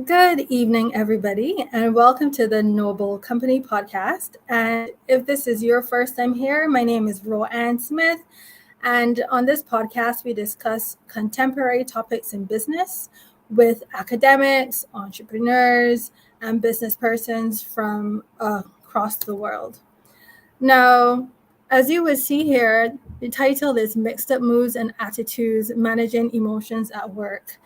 Good evening, everybody, and welcome to the Noble Company podcast. And if this is your first time here, my name is Roanne Smith. And on this podcast, we discuss contemporary topics in business with academics, entrepreneurs, and business persons from across the world. Now, as you would see here, the title is Mixed Up Moods and Attitudes Managing Emotions at Work.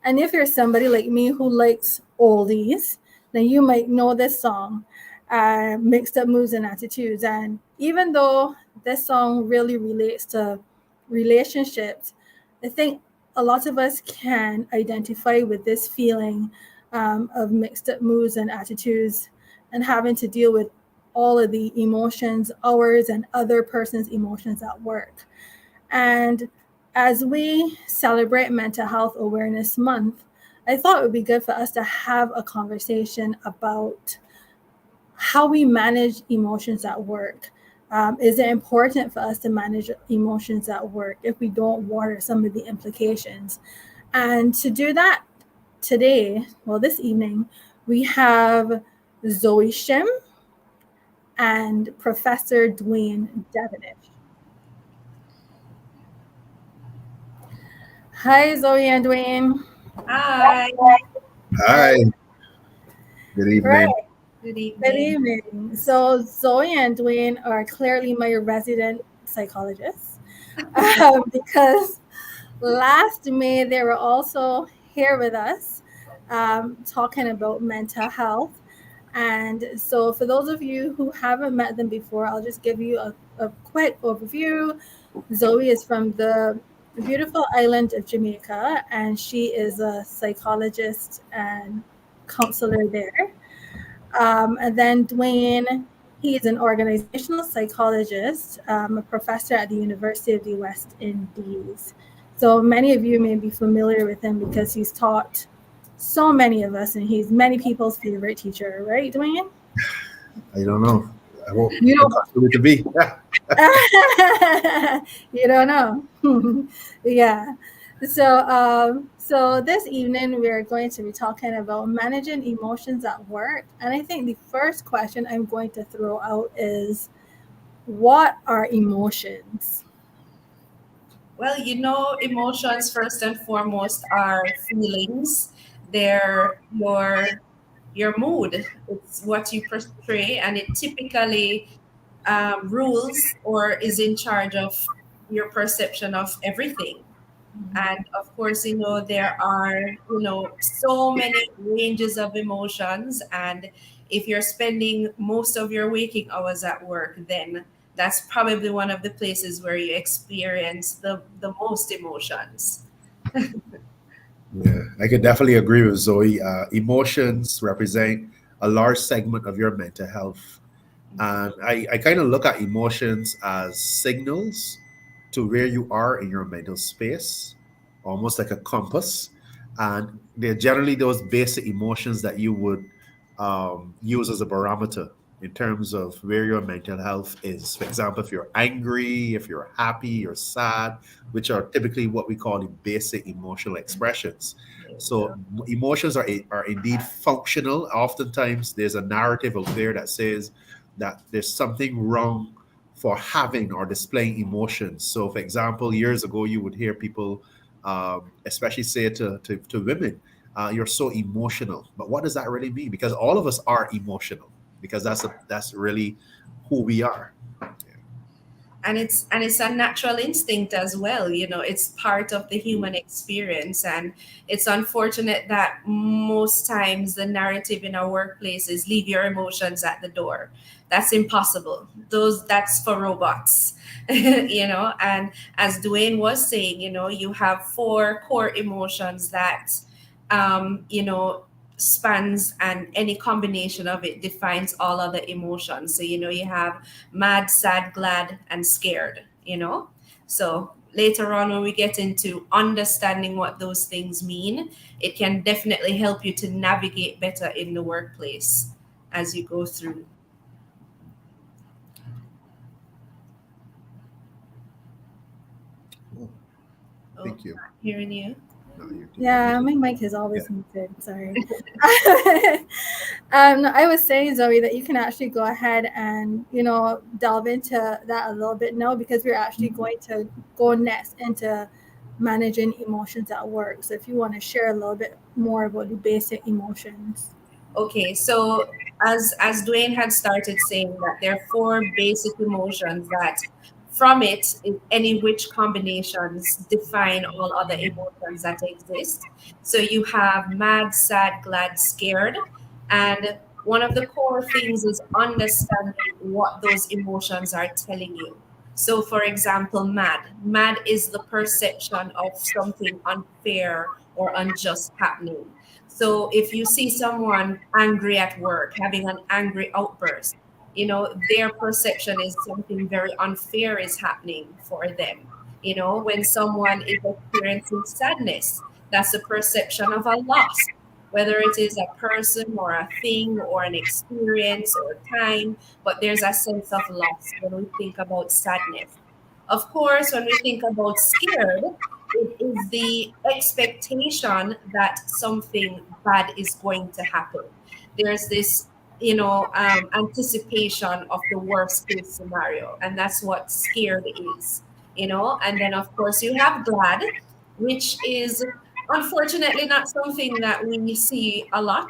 And if you're somebody like me who likes oldies, then you might know this song, Mixed Up Moods and Attitudes. And even though this song really relates to relationships, I think a lot of us can identify with this feeling of mixed up moods and attitudes and having to deal with all of the emotions, ours and other person's emotions at work. And as we celebrate Mental Health Awareness Month, I thought it would be good for us to have a conversation about how we manage emotions at work. Is it important for us to manage emotions at work? If we don't, what are some of the implications? And to do that today, this evening, we have Zoey Shim and Professor Dwayne Devonish. Hi, Zoe and Dwayne. Hi. Hi, good Right. evening. Good Good evening. evening. So, Zoe and Dwayne are clearly my resident psychologists because last May they were also here with us talking about mental health. And so, for those of you who haven't met them before, I'll just give you a quick overview. Zoe is from the beautiful island of Jamaica, and she is a psychologist and counselor there. And then Dwayne, he's an organizational psychologist, a professor at the University of the West Indies. So many of you may be familiar with him because he's taught so many of us, and he's many people's favorite teacher, right, Dwayne? I don't know. I won't You don't consider it to be. Yeah. you don't know. Yeah. So this evening we are going to be talking about managing emotions at work. And I think the first question I'm going to throw out is, what are emotions? Well, emotions first and foremost are feelings. They're your mood. It's what you portray, and it typically rules or is in charge of your perception of everything. And of course, there are, so many ranges of emotions. And if you're spending most of your waking hours at work, then that's probably one of the places where you experience the most emotions. Yeah, I could definitely agree with Zoe. Emotions represent a large segment of your mental health. And I kind of look at emotions as signals to where you are in your mental space, almost like a compass. And they're generally those basic emotions that you would use as a barometer in terms of where your mental health is. For example, if you're angry, if you're happy, you're sad, which are typically what we call the basic emotional expressions. So emotions are indeed functional. Oftentimes, there's a narrative out there that says that there's something wrong for having or displaying emotions. So, for example, years ago, you would hear people, especially say to women, you're so emotional. But what does that really mean? Because all of us are emotional, because that's really who we are. And it's a natural instinct as well. It's part of the human experience, and it's unfortunate that most times the narrative in our workplaces leave your emotions at the door. That's impossible. That's for robots. And as Dwayne was saying, you have four core emotions that spans, and any combination of it defines all other emotions. So you have mad, sad, glad, and scared. So later on, when we get into understanding what those things mean, it can definitely help you to navigate better in the workplace as you go through. Oh, Oh, thank you. not hearing you. Yeah, my mic is Yeah. always muted. Sorry. I was saying, Zoe, that you can actually go ahead and delve into that a little bit now, because we're actually going to go next into managing emotions at work. So if you want to share a little bit more about the basic emotions. Okay, so as Dwayne had started saying that there are four basic emotions that from it any which combinations define all other emotions that exist. So you have mad, sad, glad, scared, and one of the core things is understanding what those emotions are telling you. So for example, mad is the perception of something unfair or unjust happening. So if you see someone angry at work, having an angry outburst, their perception is something very unfair is happening for them. When someone is experiencing sadness, that's a perception of a loss, whether it is a person or a thing or an experience or time, but there's a sense of loss when we think about sadness. Of course, when we think about scared, it is the expectation that something bad is going to happen. There's this, anticipation of the worst case scenario, and that's what scared is. And then, of course, you have glad, which is unfortunately not something that we see a lot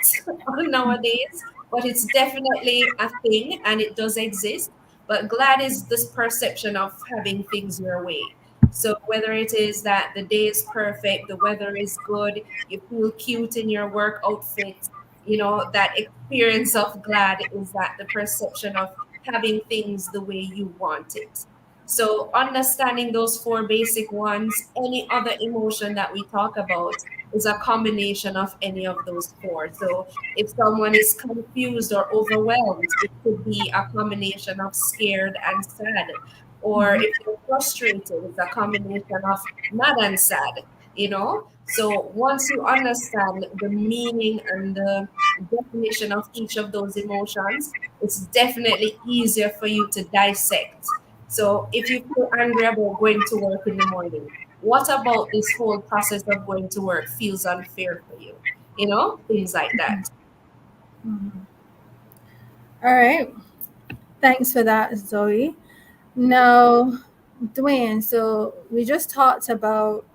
nowadays, but it's definitely a thing and it does exist. But glad is this perception of having things your way. So whether it is that the day is perfect, the weather is good, you feel cute in your work outfit, that experience of glad is that the perception of having things the way you want it. So understanding those four basic ones, any other emotion that we talk about is a combination of any of those four. So if someone is confused or overwhelmed, it could be a combination of scared and sad. Or if you're frustrated, it's a combination of mad and sad. So once you understand the meaning and the definition of each of those emotions, it's definitely easier for you to dissect. So if you feel angry about going to work in the morning, what about this whole process of going to work feels unfair for you? Things like that. Mhm. All right. Thanks for that, Zoe. Now, Dwayne, so we just talked about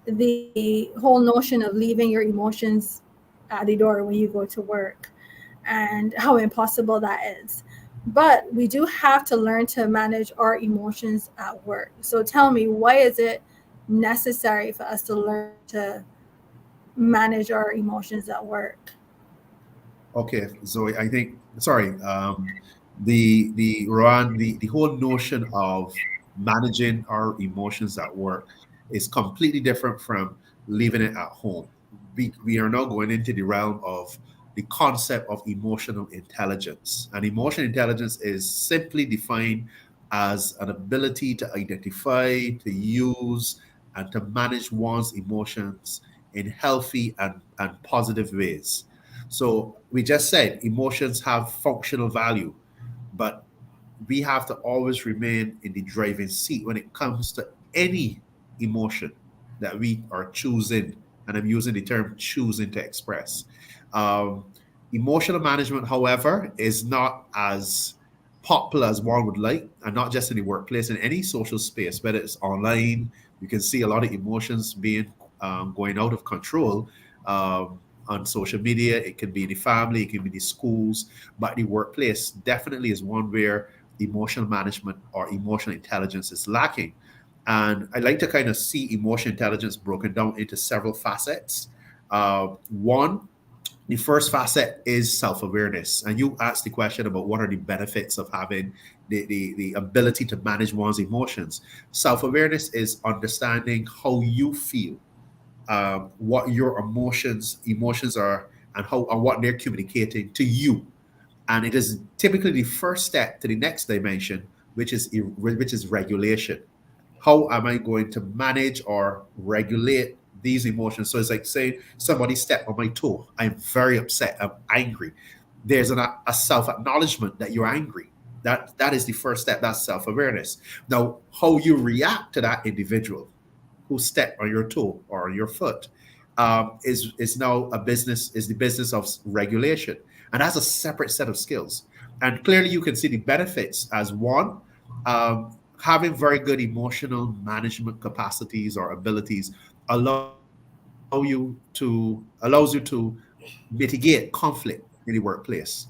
the whole notion of leaving your emotions at the door when you go to work and how impossible that is. But we do have to learn to manage our emotions at work. So tell me, why is it necessary for us to learn to manage our emotions at work? Okay, Zoe, I think sorry, the Rohan, the whole notion of managing our emotions at work is completely different from leaving it at home. We are now going into the realm of the concept of emotional intelligence. And emotional intelligence is simply defined as an ability to identify, to use, and to manage one's emotions in healthy and positive ways. So we just said emotions have functional value, but we have to always remain in the driving seat when it comes to any emotion that we are choosing. And I'm using the term choosing to express. Um, Emotional management, however, is not as popular as one would like, and not just in the workplace, in any social space, whether it's online. You can see a lot of emotions being going out of control. On social media, it can be in the family, it can be in the schools, but the workplace definitely is one where emotional management or emotional intelligence is lacking. And I like to kind of see emotional intelligence broken down into several facets. One, the first facet is self-awareness. And you asked the question about what are the benefits of having the ability to manage one's emotions. Self-awareness is understanding how you feel, what your emotions are, and how and what they're communicating to you. And it is typically the first step to the next dimension, which is regulation. How am I going to manage or regulate these emotions? So it's like saying somebody stepped on my toe. I'm very upset. I'm angry. There's a self acknowledgement that you're angry. That is the first step. That's self awareness. Now, how you react to that individual, who stepped on your toe or on your foot is now a business, is the business of regulation. And that's a separate set of skills. And clearly you can see the benefits as one, having very good emotional management capacities or abilities allows you to mitigate conflict in the workplace.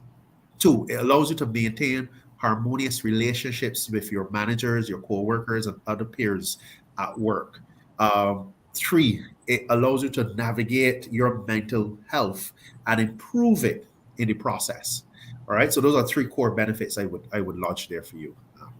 Two, it allows you to maintain harmonious relationships with your managers, your coworkers, and other peers at work. Three, it allows you to navigate your mental health and improve it in the process. All right. So those are three core benefits I would lodge there for you, Ron.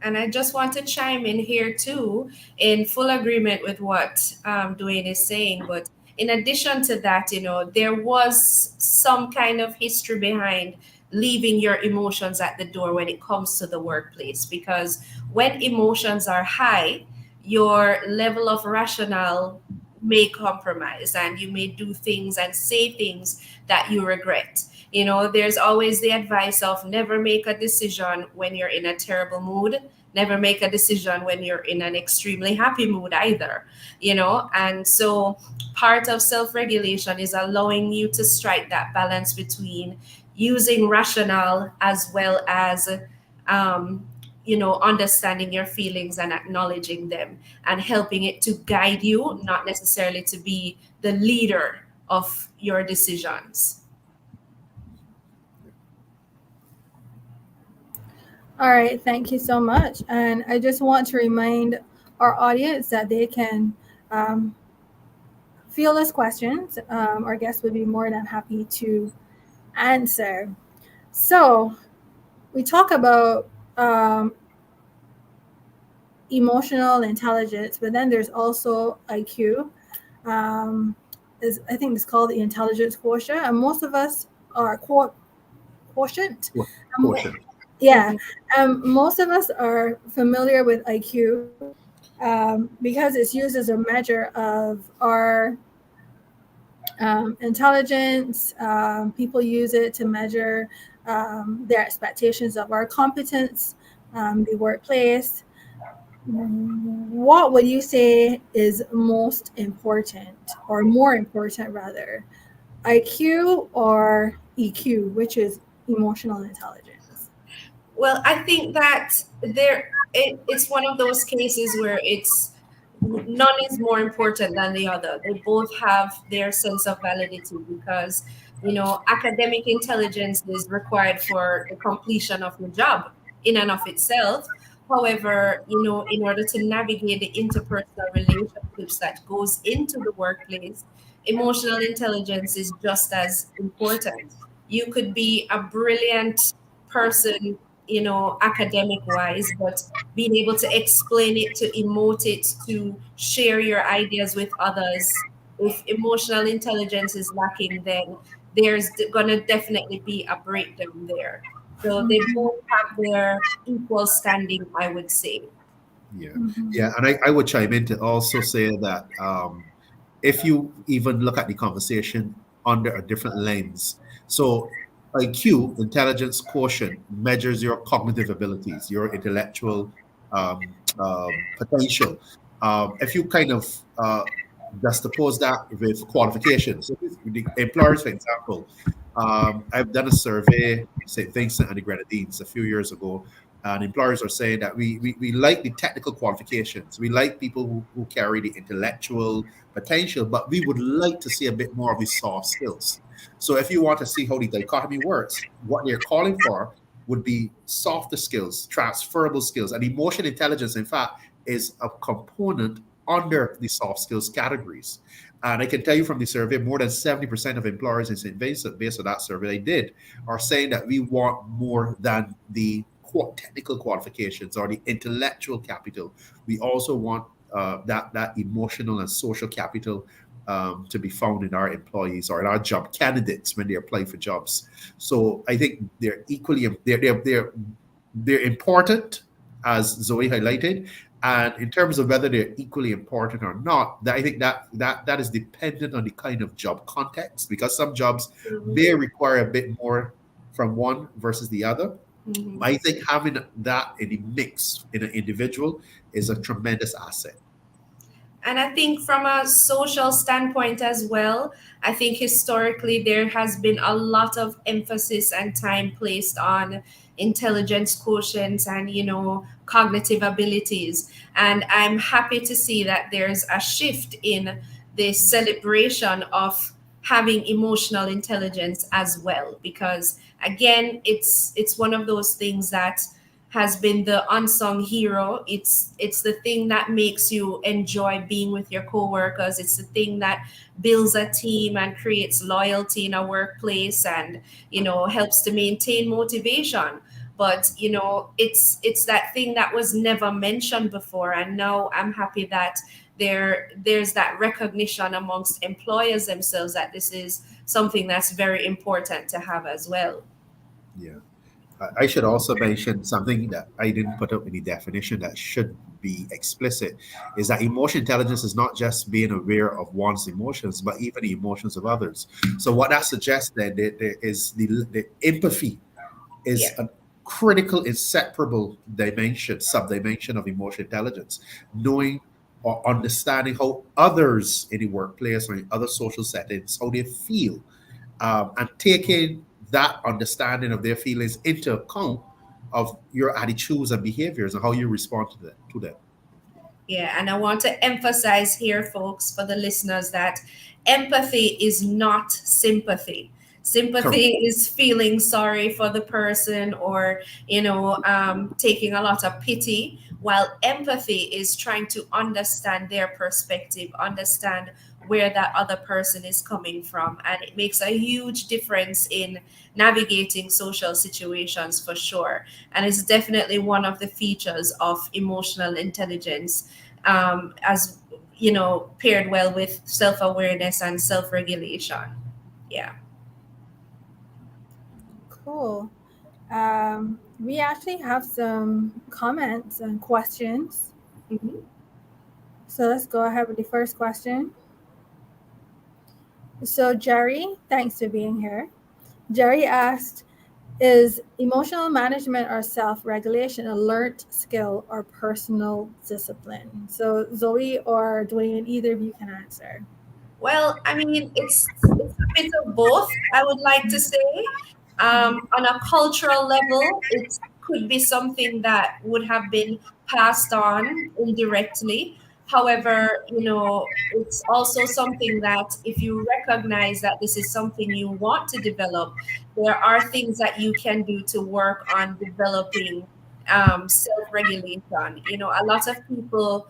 And I just want to chime in here too, in full agreement with what Dwayne is saying. But in addition to that, there was some kind of history behind leaving your emotions at the door when it comes to the workplace. Because when emotions are high, your level of rationale may compromise, and you may do things and say things that you regret. There's always the advice of never make a decision when you're in a terrible mood, never make a decision when you're in an extremely happy mood either. And so part of self-regulation is allowing you to strike that balance between using rationale as well as understanding your feelings and acknowledging them, and helping it to guide you, not necessarily to be the leader of your decisions. All right, thank you so much. And I just want to remind our audience that they can field us questions. Our guests would be more than happy to answer. So we talk about emotional intelligence, but then there's also IQ. I think it's called the intelligence quotient, and most of us are quotient. Quotient. Yeah, most of us are familiar with IQ because it's used as a measure of our intelligence. People use it to measure their expectations of our competence, the workplace. What would you say is most important, or more important rather, IQ or EQ, which is emotional intelligence? Well, I think that it's one of those cases where it's none is more important than the other. They both have their sense of validity, because academic intelligence is required for the completion of the job in and of itself. However, in order to navigate the interpersonal relationships that goes into the workplace, emotional intelligence is just as important. You could be a brilliant person, academic wise, but being able to explain it, to emote it, to share your ideas with others. If emotional intelligence is lacking, then there's going to definitely be a breakdown there. So they both have their equal standing, I would say. Yeah. Mhm. Yeah. And I would chime in to also say that if you even look at the conversation under a different lens, so IQ, intelligence quotient, measures your cognitive abilities, your intellectual potential. If you kind of juxtapose that with qualifications, so with the employers, for example, I've done a survey, St. Vincent and the Grenadines, a few years ago, and employers are saying that we like the technical qualifications. We like people who carry the intellectual potential, but we would like to see a bit more of the soft skills. So if you want to see how the dichotomy works, what they're calling for would be softer skills, transferable skills, and emotional intelligence, in fact, is a component under the soft skills categories. And I can tell you from the survey, more than 70% of employers in St. Vincent, based on that survey they did, are saying that we want more than the technical qualifications or the intellectual capital. We also want that emotional and social capital to be found in our employees or in our job candidates when they apply for jobs. So I think they're equally they're important, as Zoe highlighted. And in terms of whether they're equally important or not, I think that is dependent on the kind of job context, because some jobs may require a bit more from one versus the other. Mhm. I think having that in the mix in an individual is a tremendous asset. And I think from a social standpoint as well, I think historically there has been a lot of emphasis and time placed on intelligence quotients and, cognitive abilities. And I'm happy to see that there's a shift in the celebration of having emotional intelligence as well, because again, it's one of those things that has been the unsung hero. It's the thing that makes you enjoy being with your coworkers. It's the thing that builds a team and creates loyalty in a workplace, and helps to maintain motivation. But it's that thing that was never mentioned before, and now I'm happy that there's that recognition amongst employers themselves that this is something that's very important to have as well. Yeah. I should also mention something that I didn't put up in the definition that should be explicit, is that emotion intelligence is not just being aware of one's emotions, but even the emotions of others. So what that suggests then there is the empathy is Yeah. a critical, inseparable dimension, subdimension of emotion intelligence. Knowing or understanding how others in the workplace or in other social settings, how they feel, and taking that understanding of their feelings into account of your attitudes and behaviors and how you respond to them. Yeah, and I want to emphasize here, folks, for the listeners, that empathy is not sympathy. Correct. Sympathy is feeling sorry for the person, or, taking a lot of pity, while empathy is trying to understand their perspective, understand where that other person is coming from. And it makes a huge difference in navigating social situations for sure. And it's definitely one of the features of emotional intelligence, as paired well with self-awareness and self-regulation. Yeah. Cool. We actually have some comments and questions. Mhm. So let's go ahead with the first question. So, Jerry, thanks for being here. Jerry asked, is emotional management or self regulation a learnt skill or personal discipline? So, Zoe or Dwayne, either of you can answer. Well, I mean, it's a bit of both, I would like to say. On a cultural level, it could be something that would have been passed on indirectly. However, it's also something that if you recognize that this is something you want to develop, there are things that you can do to work on developing self-regulation. A lot of people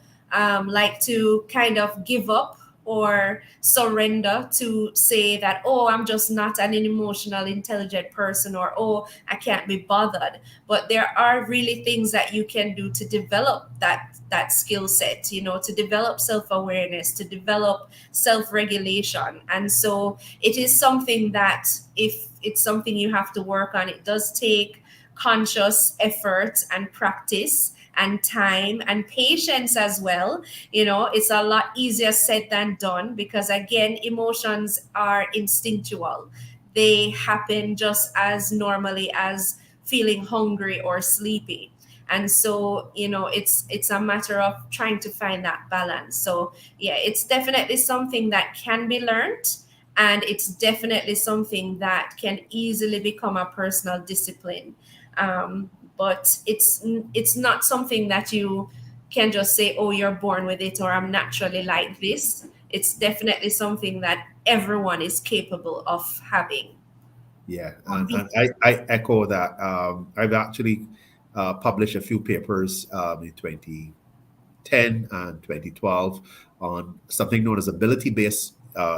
like to kind of give up or surrender to say that, oh, I'm just not an emotional intelligent person, or oh, I can't be bothered. But there are really things that you can do to develop that skill set, to develop self-awareness, to develop self-regulation. And so it is something that, if it's something you have to work on, it does take conscious effort and practice and time and patience as well. It's a lot easier said than done, because again, emotions are instinctual. They happen just as normally as feeling hungry or sleepy. And so, it's a matter of trying to find that balance. So yeah, it's definitely something that can be learned, and it's definitely something that can easily become a personal discipline. But it's not something that you can just say, oh, you're born with it, or I'm naturally like this. It's definitely something that everyone is capable of having. Yeah, and I echo that. I've actually published a few papers in 2010 and 2012 on something known as ability-based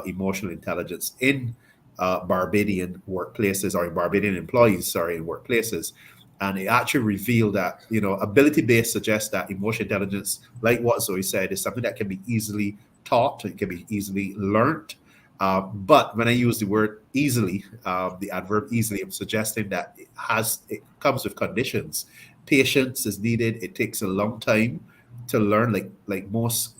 emotional intelligence in Barbadian workplaces, or in Barbadian employees, sorry, in workplaces. And it actually revealed that, ability-based suggests that emotional intelligence, like what Zoe said, is something that can be easily taught, it can be easily learned. But when I use the word easily, the adverb easily, I'm suggesting that it comes with conditions. Patience is needed. It takes a long time to learn, like most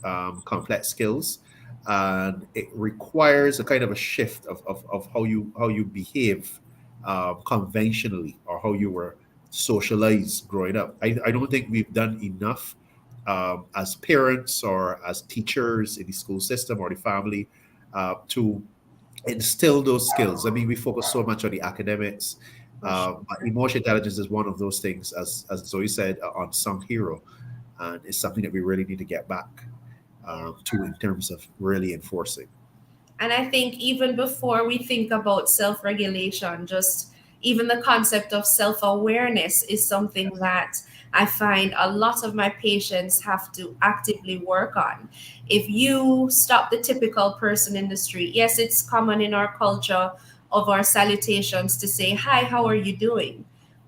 complex skills, and it requires a kind of a shift of how you behave conventionally, or how you were socialized growing up. I don't think we've done enough as parents or as teachers in the school system or the family to instill those skills. I mean, we focus so much on the academics. For sure. But emotional intelligence is one of those things, as Zoe said, unsung hero, and it's something that we really need to get back Yeah. to in terms of really enforcing. And I think even before we think about self regulation, just even the concept of self awareness is something that I find a lot of my patients have to actively work on. If you stop the typical person in the street, yes, it's common in our culture of our salutations to say, "Hi, how are you doing?"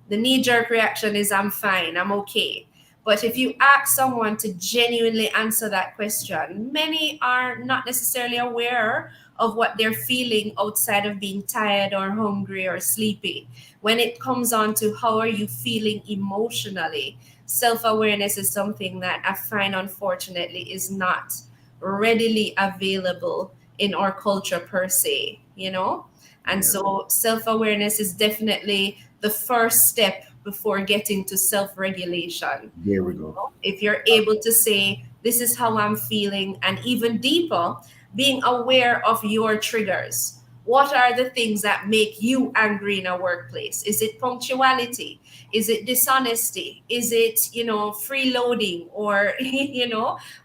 The knee jerk reaction is, "I'm fine, I'm okay." But if you ask someone to genuinely answer that question, many are not necessarily aware of what they're feeling outside of being tired or hungry or sleepy. When it comes on to how are you feeling emotionally, self-awareness is something that I find unfortunately is not readily available in our culture per se, you know? And Yeah, so self-awareness is definitely the first step before getting to self-regulation. there we go. If you're able to say, this is how I'm feeling, and even deeper, being aware of your triggers. What are the things that make you angry in a workplace? Is it punctuality? Is it dishonesty? Is it, freeloading, or,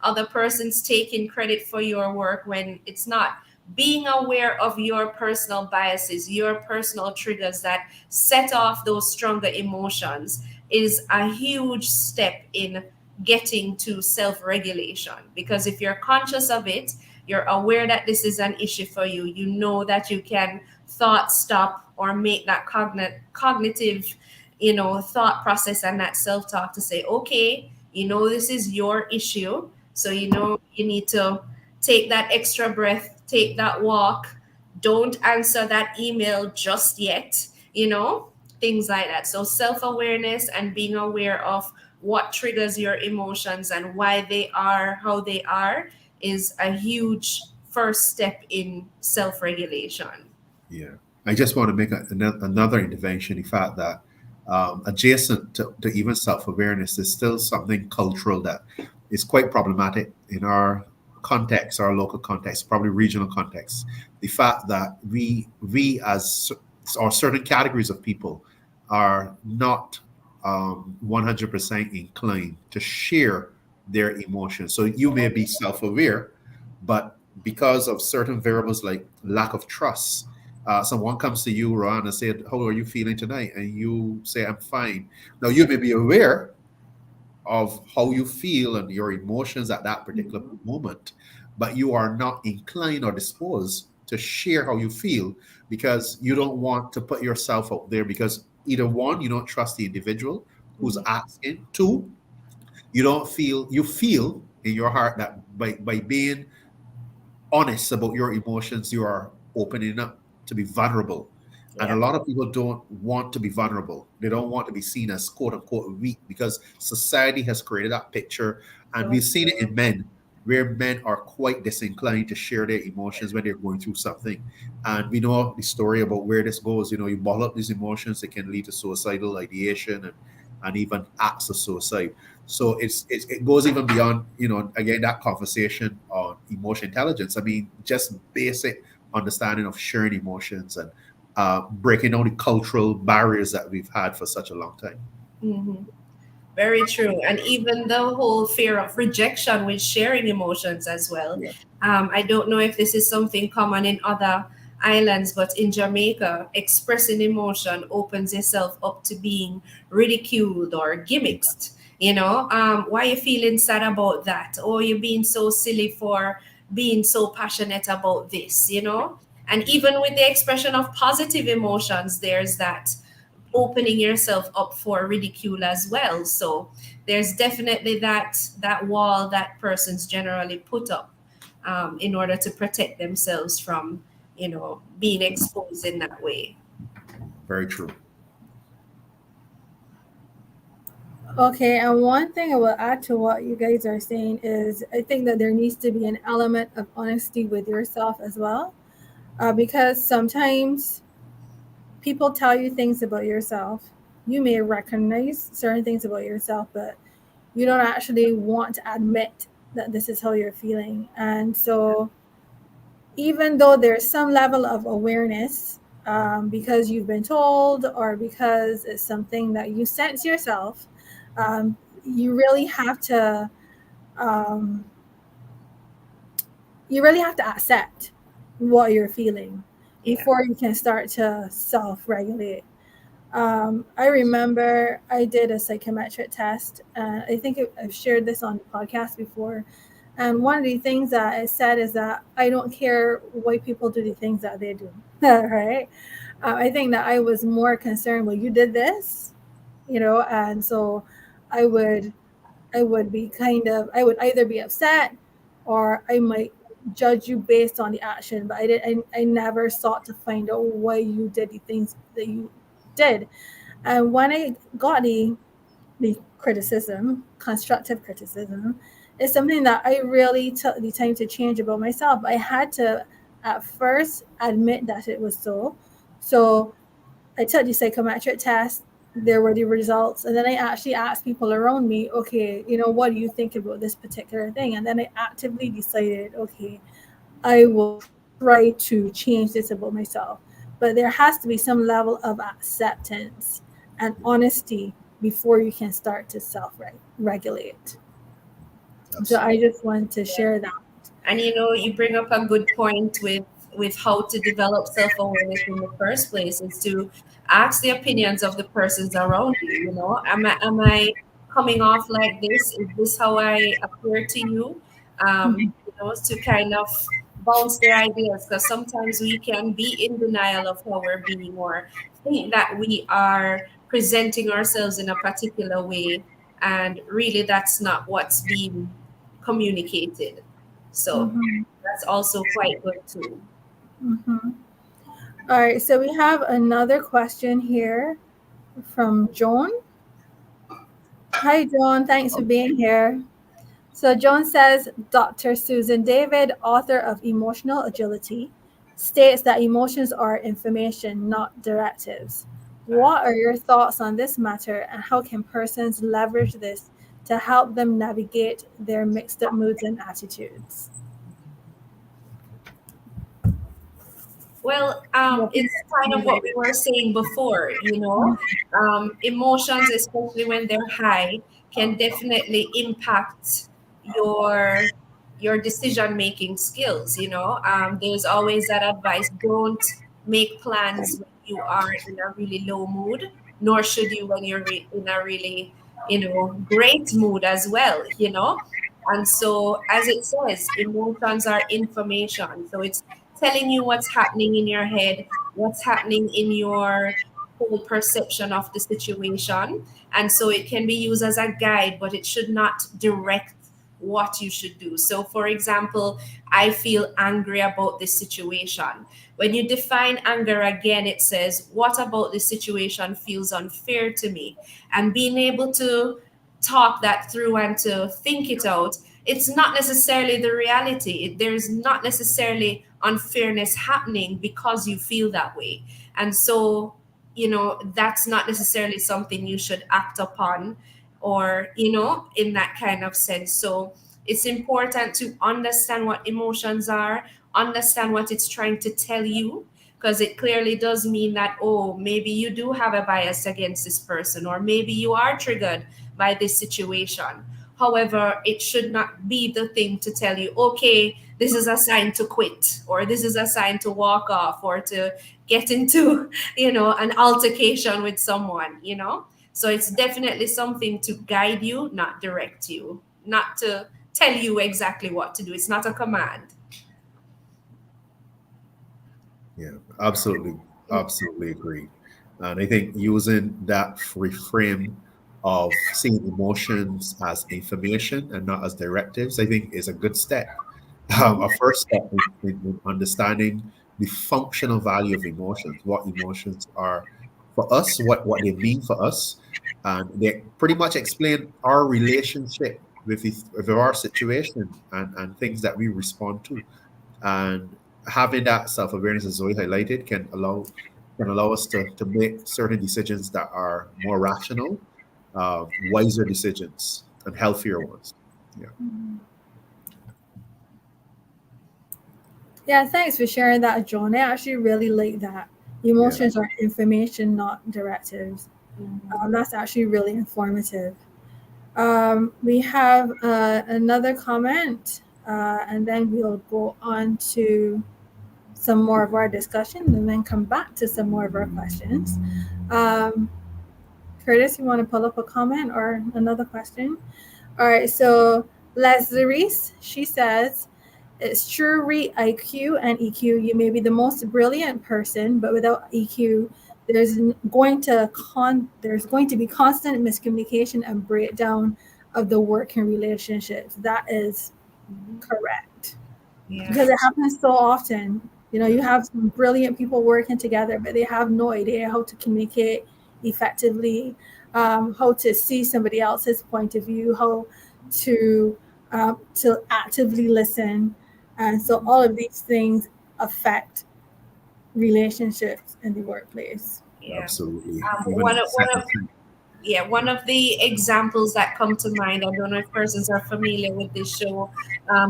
other persons taking credit for your work when it's not? Being aware of your personal biases, your personal triggers that set off those stronger emotions is a huge step in getting to self regulation. Because if you're conscious of it, you're aware that this is an issue for you, you know that you can thought stop or make that cognitive, thought process and that self talk to say, okay, this is your issue. So, you need to take that extra breath, take that walk, don't answer that email just yet, things like that. So self awareness and being aware of what triggers your emotions and why they are how they are is a huge first step in self regulation. Yeah. I just want to make another intervention. The fact that adjacent to even self awareness is still something cultural that is quite problematic in our context, our local context, probably regional context. The fact that we as or certain categories of people are not 100% inclined to share their emotions. So you may be self aware, but because of certain variables like lack of trust, someone comes to you, Ron, and said, "How are you feeling tonight?" And you say, "I'm fine." Now you may be aware of how you feel and your emotions at that particular moment, but you are not inclined or disposed to share how you feel because you don't want to put yourself out there because either one, you don't trust the individual who's Mhm. asking. Two, you feel in your heart that by being honest about your emotions, you are opening up to be vulnerable. And a Yeah. lot of people don't want to be vulnerable. They don't want to be seen as quote unquote weak because society has created that picture. And For we've seen it sure. in men, where men are quite disinclined to share their emotions when they're going through something. And we know the story about where this goes. You bottle up these emotions, it can lead to suicidal ideation and even acts of suicide. So it goes even beyond, again, that conversation on emotion intelligence. I mean, just basic understanding of sharing emotions and breaking down the cultural barriers that we've had for such a long time. Mhm. Very true. And even the whole fear of rejection with sharing emotions as well. Yeah. I don't know if this is something common in other islands, but in Jamaica, expressing emotion opens yourself up to being ridiculed or gimmicked. Why are you feeling sad about that? Or you're being so silly for being so passionate about this. And even with the expression of positive emotions, there's that opening yourself up for ridicule as well. So there's definitely that wall that persons generally put up in order to protect themselves from being exposed in that way. Very true. Okay, and one thing I will add to what you guys are saying is I think that there needs to be an element of honesty with yourself as well, because sometimes people tell you things about yourself. You may recognize certain things about yourself, but you don't actually want to admit that this is how you're feeling. And so even though there's some level of awareness, because you've been told or because it's something that you sense yourself, um, you really have to um, accept what you're feeling Yeah. before you can start to self-regulate. I remember I did a psychometric test. I think I've shared this on the podcast before. And one of the things that it said is that I don't care why people do the things that they do. Right? I think that I was more concerned, well, you did this, and so I would be I would either be upset or I might judge you based on the action, but I never sought to find out why you did the things that you did. And when I got the criticism, constructive criticism, is something that I really took the time to change about myself. I had to at first admit that it was so. So I took the psychometric test. There were the results, and then I actually asked people around me, okay, what do you think about this particular thing? And then I actively decided, okay, I will try to change this about myself. But there has to be some level of acceptance and honesty before you can start to self-regulate. So I Absolutely. just want to share that. And you bring up a good point with how to develop self-awareness in the first place is to ask the opinions of the persons around you. Am I coming off like this? Is this how I appear to you? To kind of bounce their ideas, because sometimes we can be in denial of how we're being, or think that we are presenting ourselves in a particular way, and really that's not what's being communicated. So Mm-hmm. that's also quite good too. Mm-hmm. All right, so we have another question here from Joan. Hi, Joan. Thanks for being here. So, Joan says Dr. Susan David, author of Emotional Agility, states that emotions are information, not directives. What are your thoughts on this matter, and how can persons leverage this to help them navigate their mixed up moods and attitudes? Well, What do it's kind of what we were saying before, emotions, especially when they're high, can definitely impact your your decision making skills. There's always that advice: don't make plans when you are in a really low mood, nor should you when you're in a really great mood as well. And so, as it says, emotions are information. So it's telling you what's happening in your head, what's happening in your whole perception of the situation. And so it can be used as a guide, but it should not direct what you should do. So, for example, I feel angry about this situation. When you define anger again, it says, what about this situation feels unfair to me? And being able to talk that through and to think it out, it's not necessarily the reality. There's not necessarily unfairness happening because you feel that way. And so, that's not necessarily something you should act upon, or, in that kind of sense. So it's important to understand what emotions are, understand what it's trying to tell you, because it clearly does mean that, oh, maybe you do have a bias against this person, or maybe you are triggered by this situation. However, it should not be the thing to tell you, okay, this is a sign to quit, or this is a sign to walk off, or to get into, an altercation with someone. So it's definitely something to guide you, not direct you, not to tell you exactly what to do. It's not a command. Yeah, absolutely, absolutely agree. And I think using that reframe of seeing emotions as information and not as directives, I think is a good step. A first step in understanding the functional value of emotions, what emotions are for us, what they mean for us, and they pretty much explain our relationship with our situation and things that we respond to. And having that self-awareness, as Zoe highlighted, can allow us to make certain decisions that are more rational, wiser decisions. and healthier ones. Yeah. Yeah, thanks for sharing that, John. I actually really like that. Yeah. Emotions are information, not directives. That's actually really informative. We have another comment, and then we'll go on to some more of our discussion and then come back to some more of our questions. Um, Curtis, you want to pull up a comment or another question? All right, so Lazarus, she says, it's true, read IQ and EQ. You may be the most brilliant person, but without EQ, there's going to be constant miscommunication and breakdown of the working relationships. That is correct. Yeah. Because it happens so often. You have some brilliant people working together, but they have no idea how to communicate effectively, how to see somebody else's point of view, how to actively listen, and so all of these things affect relationships in the workplace. Yeah. Absolutely. One Even of one of the examples that come to mind, I don't know if persons are familiar with this show,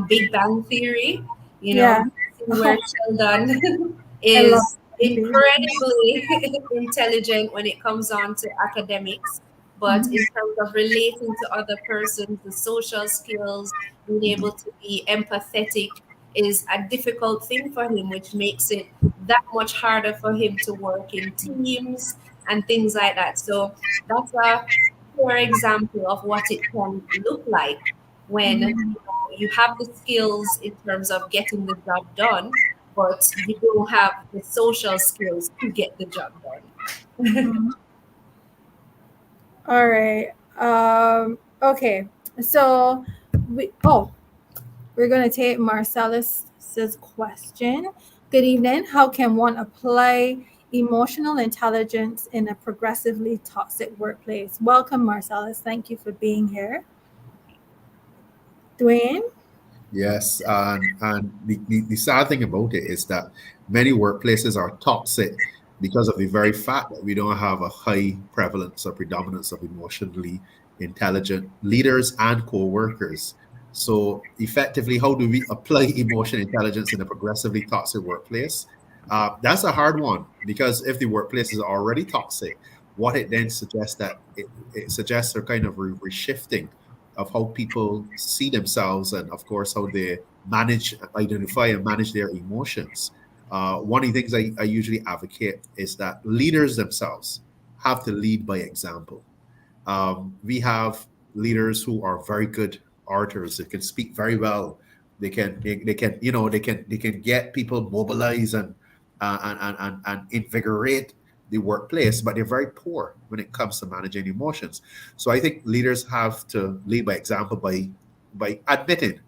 Big Bang Theory, Yeah. where Sheldon I love is it. incredibly intelligent when it comes on to academics, but in terms of relating to other persons, the social skills, being able to be empathetic is a difficult thing for him, which makes it that much harder for him to work in teams and things like that. So that's a poor example of what it can look like when you have the skills in terms of getting the job done, but you don't have the social skills to get the job done. Mhm. All right. Okay. So we're going to take Marcellus' question. Good evening. How can one apply emotional intelligence in a progressively toxic workplace? Welcome, Marcellus. Thank you for being here. Dwayne? Yes, and the sad thing about it is that many workplaces are toxic because of the very fact that we don't have a high prevalence or predominance of emotionally intelligent leaders and co-workers. So effectively, how do we apply emotional intelligence in a progressively toxic workplace? That's a hard one because if the workplace is already toxic, what it then suggests that it suggests a kind of reshifting of how people see themselves and of course how they identify and manage their emotions. One of the things I usually advocate is that leaders themselves have to lead by example. We have leaders who are very good orators. They can speak very well. They can get people mobilized and invigorate the workplace, but they're very poor when it comes to managing emotions. So I think leaders have to lead by example by admitting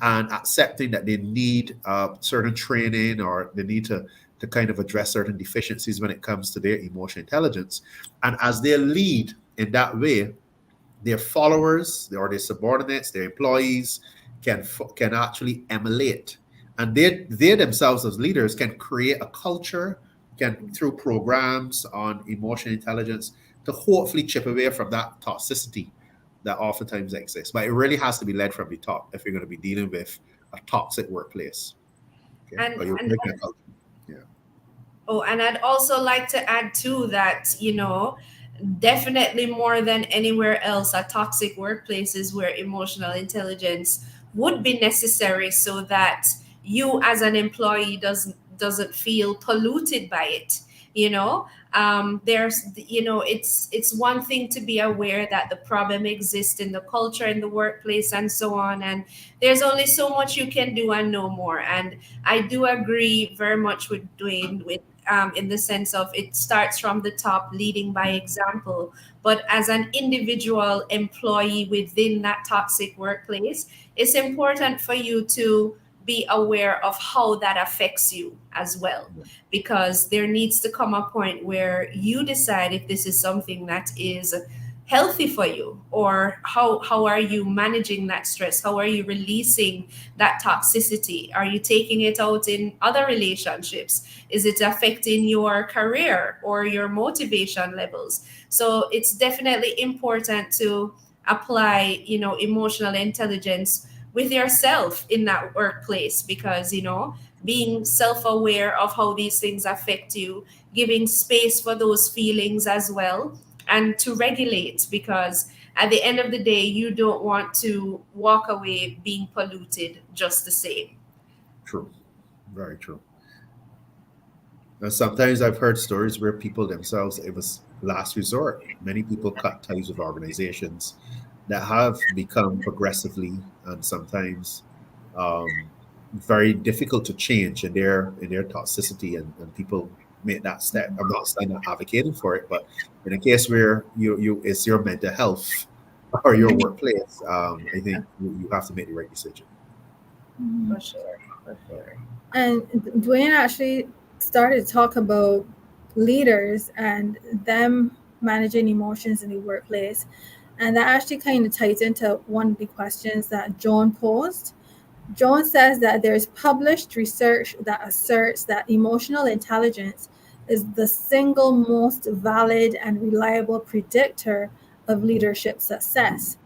and accepting that they need certain training or they need to kind of address certain deficiencies when it comes to their emotional intelligence. And as they lead in that way, their followers or their subordinates, their employees can actually emulate, and they themselves as leaders can create a culture, can through programs on emotional intelligence to hopefully chip away from that toxicity that oftentimes exists. But it really has to be led from the top if you're going to be dealing with a toxic workplace. Okay, and, or you're and making a culture. Yeah. Oh, and I'd also like to add too that, definitely more than anywhere else, a toxic workplaces where emotional intelligence would be necessary so that you as an employee doesn't feel polluted by it. It's one thing to be aware that the problem exists in the culture in the workplace and so on, and there's only so much you can do and no more. And I do agree very much with Dwayne with in the sense of it starts from the top, leading by example. But as an individual employee within that toxic workplace, it's important for you to be aware of how that affects you as well, because there needs to come a point where you decide if this is something that is healthy for you, or how are you managing that stress, how are you releasing that toxicity, are you taking it out in other relationships, is it affecting your career or your motivation levels? So it's definitely important to apply, emotional intelligence with yourself in that workplace, because, being self-aware of how these things affect you, giving space for those feelings as well, and to regulate, because at the end of the day, you don't want to walk away being polluted just the same. True. Very true. And sometimes I've heard stories where people themselves, it was last resort. Many people cut ties with organizations that have become progressively and sometimes um, very difficult to change in their toxicity, and people make that step. I'm not advocating for it, but in a case where you it's your mental health or your workplace, I think you have to make the right decision. For sure, for sure. And Dwayne actually started to talk about leaders and them managing emotions in the workplace. And that actually kind of ties into one of the questions that John posed. John says that there's published research that asserts that emotional intelligence is the single most valid and reliable predictor of leadership success.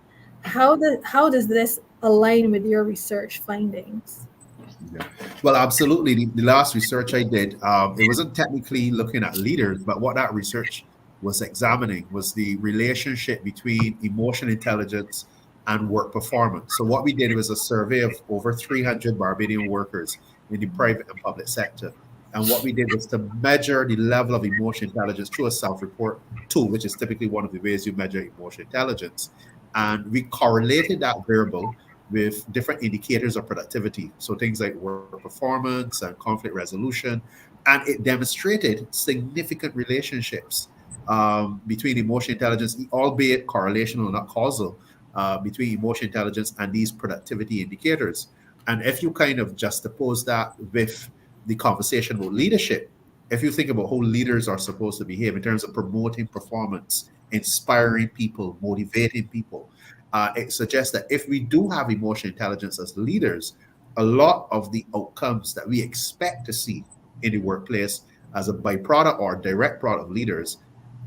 How does this align with your research findings? Yeah. Well, absolutely. The last research I did, it wasn't technically looking at leaders, but what that research was examining was the relationship between emotion intelligence and work performance. So what we did was a survey of over 300 Barbadian workers in the private and public sector. And what we did was to measure the level of emotion intelligence through a self-report tool, which is typically one of the ways you measure emotion intelligence. And we correlated that variable with different indicators of productivity. So things like work performance and conflict resolution. And it demonstrated significant relationships between emotion intelligence, albeit correlational, not causal, between emotion intelligence and these productivity indicators. And if you kind of juxtapose that with the conversation about leadership, if you think about how leaders are supposed to behave in terms of promoting performance, inspiring people, motivating people, it suggests that if we do have emotional intelligence as leaders, a lot of the outcomes that we expect to see in the workplace as a byproduct or direct product of leaders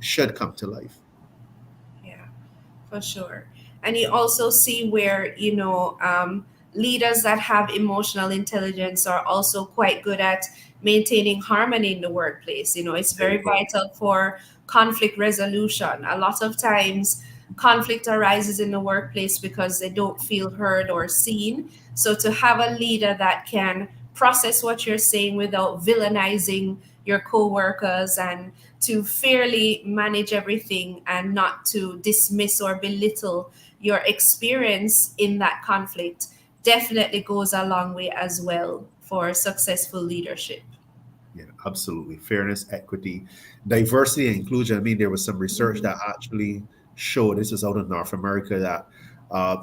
should come to life. Yeah, for sure. And you also see where, leaders that have emotional intelligence are also quite good at maintaining harmony in the workplace. It's There very you go. vital for conflict resolution. A lot of times, conflict arises in the workplace because they don't feel heard or seen. So to have a leader that can process what you're saying without villainizing your coworkers, and to fairly manage everything and not to dismiss or belittle your experience in that conflict, definitely goes a long way as well for successful leadership. Yeah, absolutely. Fairness, equity, diversity, and inclusion. I mean, there was some research that actually showed this is out in North America that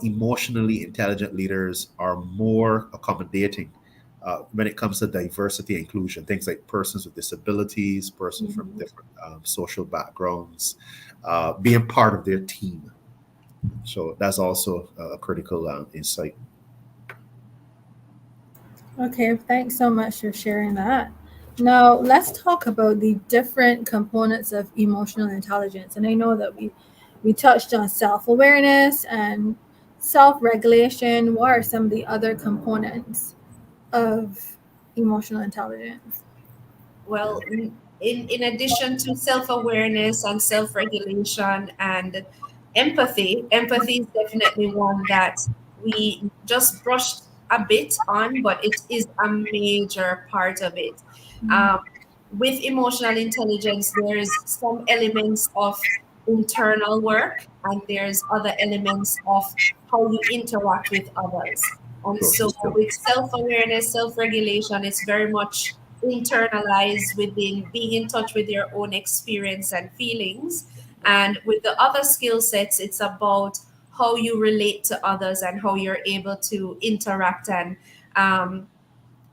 emotionally intelligent leaders are more accommodating when it comes to diversity and inclusion. Things like persons with disabilities, persons from Mhm. different social backgrounds, being part of their team. So that's also a critical insight. Okay, thanks so much for sharing that. Now, let's talk about the different components of emotional intelligence. And I know that we touched on self-awareness and self-regulation. What are some of the other components of emotional intelligence? Well, in addition to self-awareness and self-regulation and empathy is definitely one that we just brushed a bit on, but it is a major part of it. Um, with emotional intelligence, there's some elements of internal work, and there's other elements of how you interact with others. And Social so skills. with self-awareness, self-regulation, it's very much internalized within being in touch with your own experience and feelings. And with the other skill sets, it's about how you relate to others and how you're able to interact and um,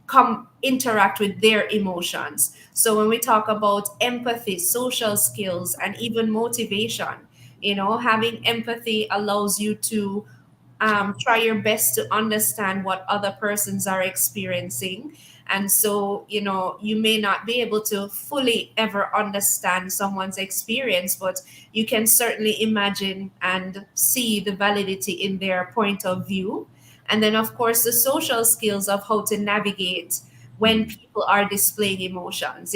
come interact with their emotions. So when we talk about empathy, social skills, and even motivation, having empathy allows you to try your best to understand what other persons are experiencing, And so, you may not be able to fully ever understand someone's experience, but you can certainly imagine and see the validity in their point of view. And then, of course, the social skills of how to navigate when people are displaying emotions.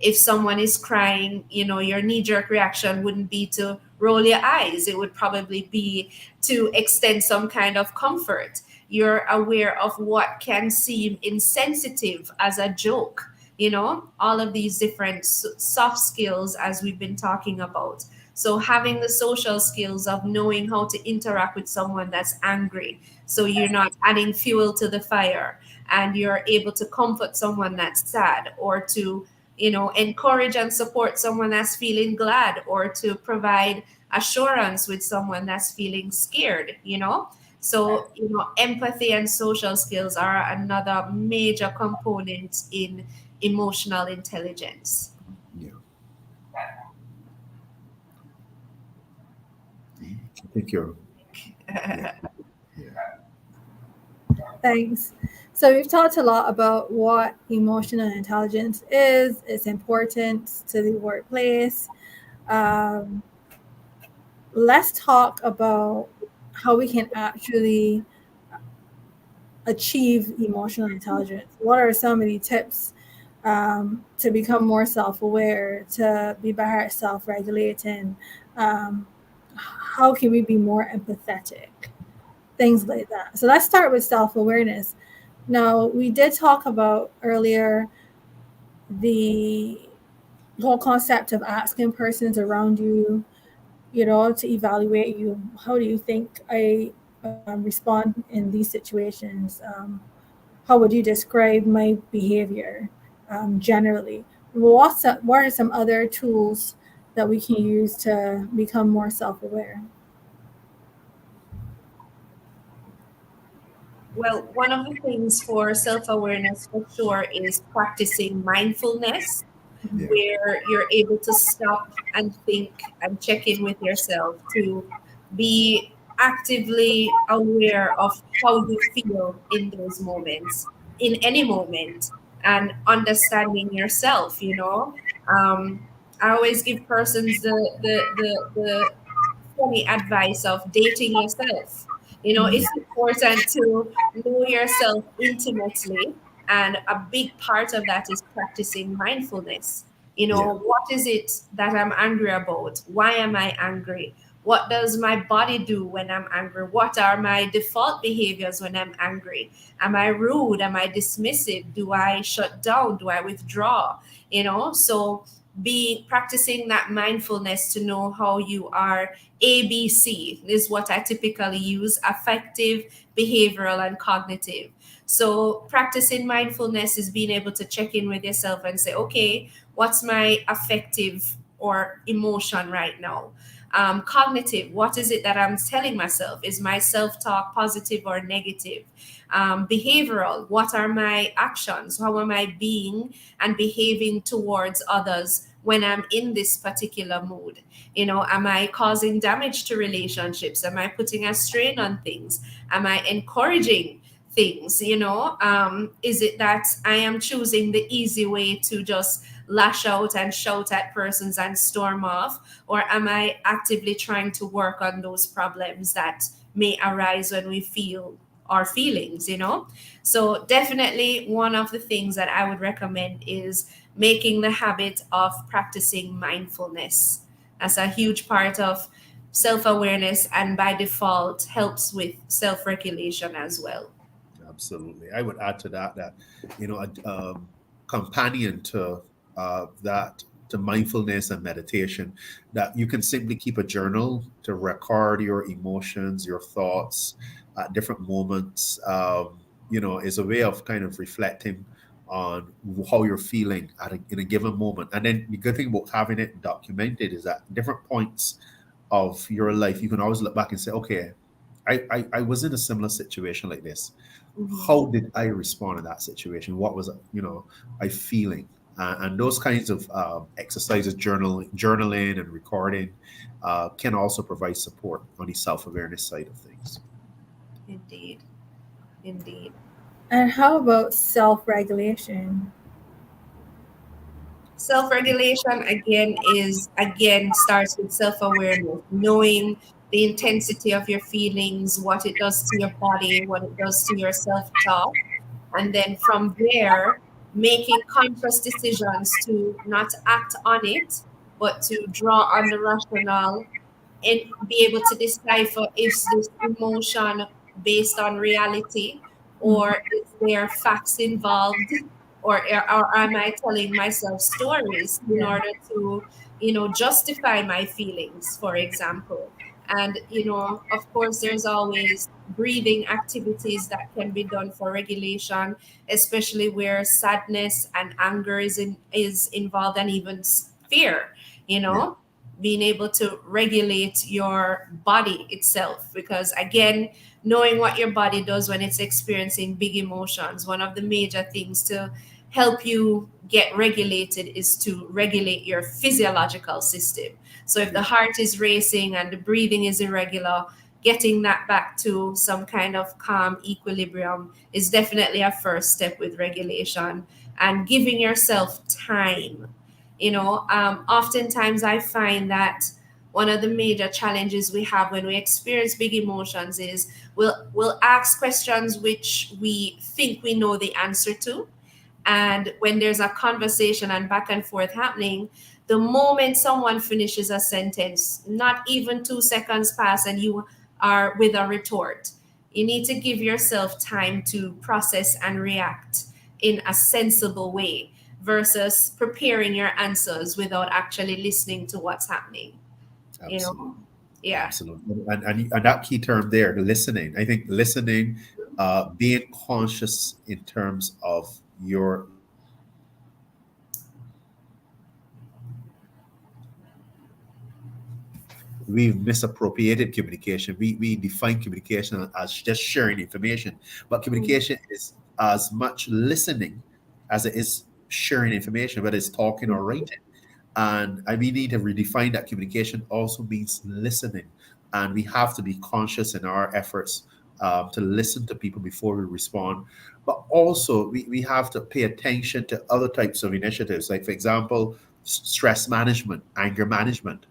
If someone is crying, your knee jerk reaction wouldn't be to roll your eyes. It would probably be to extend some kind of comfort. You're aware of what can seem insensitive as a joke. All of these different soft skills, as we've been talking about. So having the social skills of knowing how to interact with someone that's angry, so you're not adding fuel to the fire, and you're able to comfort someone that's sad, or to encourage and support someone that's feeling glad, or to provide assurance with someone that's feeling scared. So empathy and social skills are another major component in emotional intelligence. Yeah. I think you're. Yeah. Thanks. So we've talked a lot about what emotional intelligence is, its importance to the workplace. Let's talk about how we can actually achieve emotional intelligence. What are some of the tips to become more self-aware, to be better at self-regulating? How can we be more empathetic? Things like that. So let's start with self-awareness. Now, we did talk about earlier the whole concept of asking persons around you, to evaluate you. How do you think I respond in these situations? How would you describe my behavior generally? What are some other tools that we can use to become more self-aware? Well, one of the things for self-awareness for sure is practicing mindfulness, Yeah. where you're able to stop and think and check in with yourself, to be actively aware of how you feel in those moments, in any moment, and understanding yourself. I always give persons the funny advice of dating yourself. It's important to know yourself intimately, and a big part of that is practicing mindfulness. Yeah. What is it that I'm angry about? Why am I angry? What does my body do when I'm angry? What are my default behaviors when I'm angry? Am I rude? Am I dismissive? Do I shut down? Do I withdraw? So be practicing that mindfulness to know how you are. ABC is what I typically use: affective, behavioral, and cognitive. So practicing mindfulness is being able to check in with yourself and say, okay, what's my affective or emotion right now? Cognitive, what is it that I'm telling myself? Is my self-talk positive or negative? Behavioral, what are my actions? How am I being and behaving towards others when I'm in this particular mood? Am I causing damage to relationships? Am I putting a strain on things? Am I encouraging things? Is it that I am choosing the easy way to just lash out and shout at persons and storm off? Or am I actively trying to work on those problems that may arise when we feel our feelings? So definitely one of the things that I would recommend is making the habit of practicing mindfulness. That's a huge part of self-awareness, and by default helps with self-regulation as well. Absolutely. I would add to that, a companion to that, to mindfulness and meditation, that you can simply keep a journal to record your emotions, your thoughts at different moments, is a way of kind of reflecting on how you're feeling in a given moment. And then the good thing about having it documented is that different points of your life, you can always look back and say, okay, I was in a similar situation like this. Mhm. How did I respond in that situation? What was I feeling? And those kinds of exercises, journaling and recording, can also provide support on the self-awareness side of things. Indeed. Indeed. And how about self-regulation? Self-regulation again starts with self-awareness, knowing the intensity of your feelings, what it does to your body, what it does to your self-talk, and then from there making conscious decisions to not act on it, but to draw on the rationale and be able to decipher is this emotion based on reality, or is there facts involved, or am I telling myself stories in Yeah. order to justify my feelings, for example. And of course there's always breathing activities that can be done for regulation, especially where sadness and anger is involved, and even fear, you Yeah. know being able to regulate your body itself, because again, knowing what your body does when it's experiencing big emotions, one of the major things to help you get regulated is to regulate your physiological system. So if the Yeah. heart is racing and the breathing is irregular, getting that back to some kind of calm equilibrium is definitely a first step with regulation, and giving yourself time. Oftentimes I find that one of the major challenges we have when we experience big emotions is we'll ask questions which we think we know the answer to. And when there's a conversation and back and forth happening, the moment someone finishes a sentence, not even 2 seconds pass and you are with a retort. You need to give yourself time to process and react in a sensible way versus preparing your answers without actually listening to what's happening. You Absolutely. know? Yeah. Absolutely. And that key term there, listening. I think listening, being conscious in terms of your we've misappropriated communication. We define communication as just sharing information, but communication is as much listening as it is sharing information, whether it's talking or writing. And we need to redefine that communication also means listening. And we have to be conscious in our efforts to listen to people before we respond. But also, we have to pay attention to other types of initiatives, like, for example, stress management, anger management.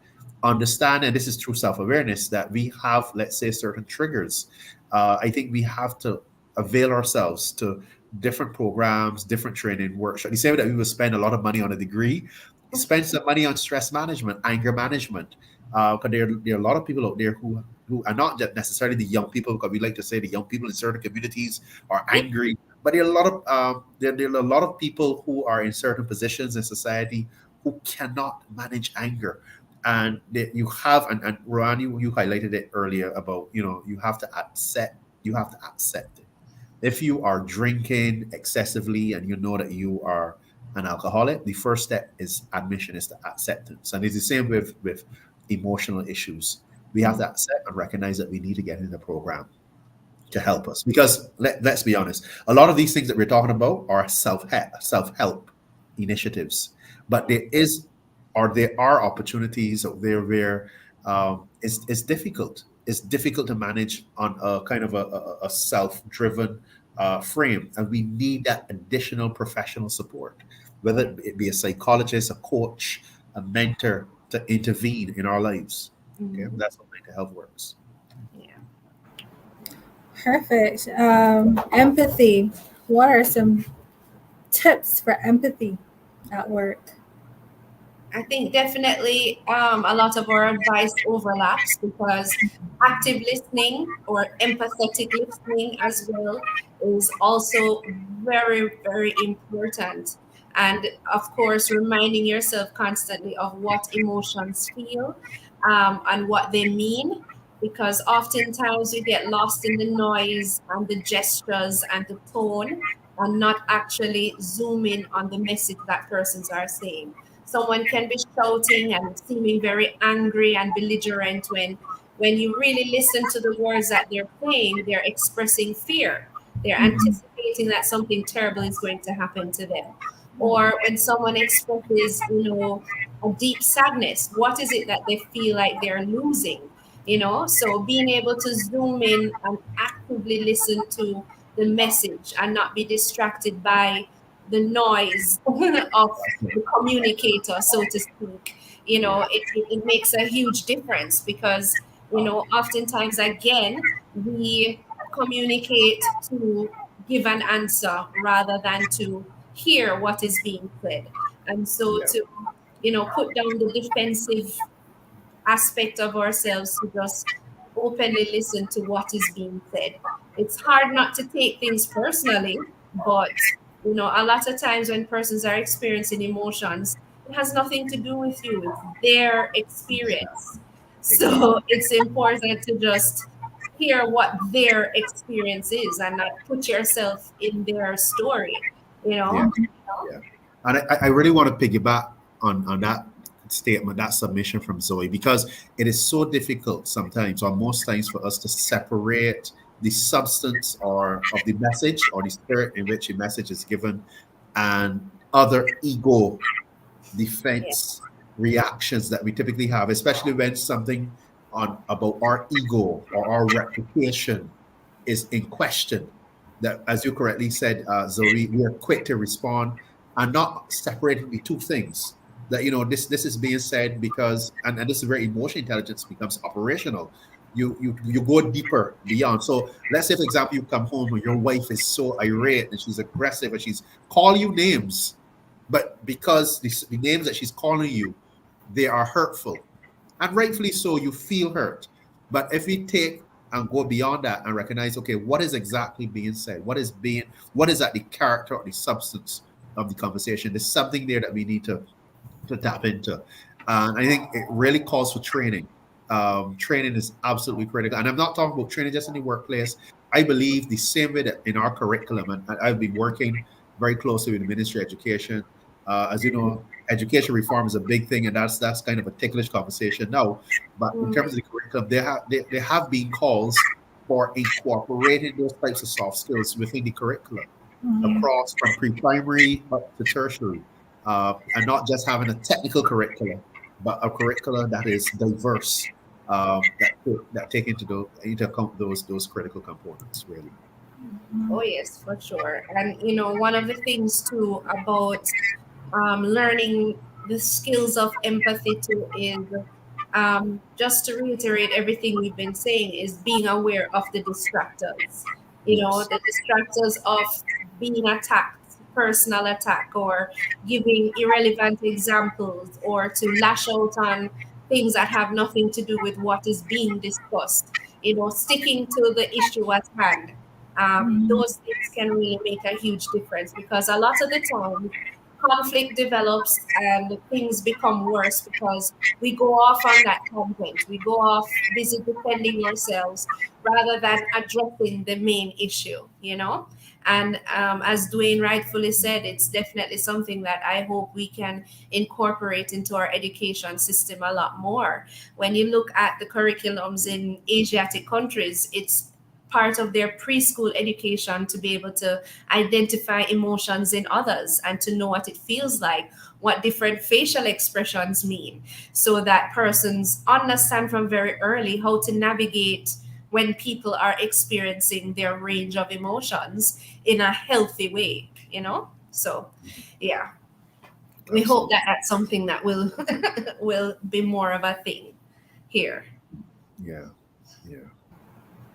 Understand, and this is through self awareness, that we have, let's say, certain triggers. I think we have to avail ourselves to different programs, different training workshops. You say that we will spend a lot of money on a degree, spend some money on stress management, anger management. Because there are a lot of people out there who are not just necessarily the young people, because we like to say the young people in certain communities are angry, but there are a lot of there are a lot of people who are in certain positions in society who cannot manage anger. And you have, and Ron, you highlighted it earlier about, you have to accept it. If you are drinking excessively and you know that you are an alcoholic, the first step is admission, is the acceptance. And it's the same with emotional issues. We have to accept and recognize that we need to get in the program to help us. Because let's be honest, a lot of these things that we're talking about are self-help initiatives. But there are opportunities out there where it's difficult. It's difficult to manage on a kind of a self-driven frame, and we need that additional professional support, whether it be a psychologist, a coach, a mentor, to intervene in our lives. Okay, Mhm. that's how mental health works. Yeah. Perfect. Empathy. What are some tips for empathy at work? I think definitely a lot of our advice overlaps, because active listening or empathetic listening as well is also very, very important. And of course, reminding yourself constantly of what emotions feel, and what they mean, because oftentimes we get lost in the noise and the gestures and the tone, and not actually zoom in on the message that persons are saying. Someone can be shouting and seeming very angry and belligerent, when you really listen to the words that they're saying, they're expressing fear. They're anticipating that something terrible is going to happen to them. Or when someone expresses, a deep sadness, what is it that they feel like they're losing? So being able to zoom in and actively listen to the message and not be distracted by the noise of the communicator, so to speak. It makes a huge difference because, oftentimes, again, we communicate to give an answer rather than to hear what is being said. And so Yeah. to, put down the defensive aspect of ourselves to just openly listen to what is being said. It's hard not to take things personally, but a lot of times when persons are experiencing emotions, it has nothing to do with you. It's their experience. Exactly. So it's important to just hear what their experience is and not put yourself in their story, you Yeah. know? Yeah. And I really want to piggyback on that statement, that submission from Zoe, because it is so difficult sometimes, or most times, for us to separate the substance or of the message or the spirit in which a message is given and other ego Yeah. defense reactions that we typically have, especially when something on about our ego or our reputation is in question. That, as you correctly said, Zoe, we are quick to respond and not separating the two things. That this is being said because, and this is where emotional intelligence becomes operational. You go deeper beyond. So let's say, for example, you come home and your wife is so irate and she's aggressive and she's calling you names, but because the names that she's calling you, they are hurtful, and rightfully so, you feel hurt. But if we take and go beyond that and recognize, okay, what is exactly being said? What is at the character or the substance of the conversation? There's something there that we need to tap into. And I think it really calls for training. Training is absolutely critical. And I'm not talking about training just in the workplace. I believe the same way that in our curriculum, and I've been working very closely with the Ministry of Education. As you know, education reform is a big thing, and that's kind of a ticklish conversation now. But in Mm, terms of the curriculum, there have been calls for incorporating those types of soft skills within the curriculum Mhm. across from pre-primary up to tertiary, and not just having a technical curriculum, but a curriculum that is diverse, that take into account those critical components. Really, oh, yes, for sure. And, one of the things too about learning the skills of empathy too is, just to reiterate everything we've been saying, is being aware of the distractors. yes, The distractors of being attacked, personal attack, or giving irrelevant examples, or to lash out on things that have nothing to do with what is being discussed. Sticking to the issue at hand. Those things can really make a huge difference because a lot of the time conflict develops and things become worse because we go off on that tangent. We go off busy defending ourselves rather than addressing the main issue. And as Dwayne rightfully said, it's definitely something that I hope we can incorporate into our education system a lot more. When you look at the curriculums in Asiatic countries, it's part of their preschool education to be able to identify emotions in others and to know what it feels like, what different facial expressions mean, so that persons understand from very early how to navigate when people are experiencing their range of emotions in a healthy way. So, yeah, we hope absolutely, that that's something that will will be more of a thing here. yeah, yeah,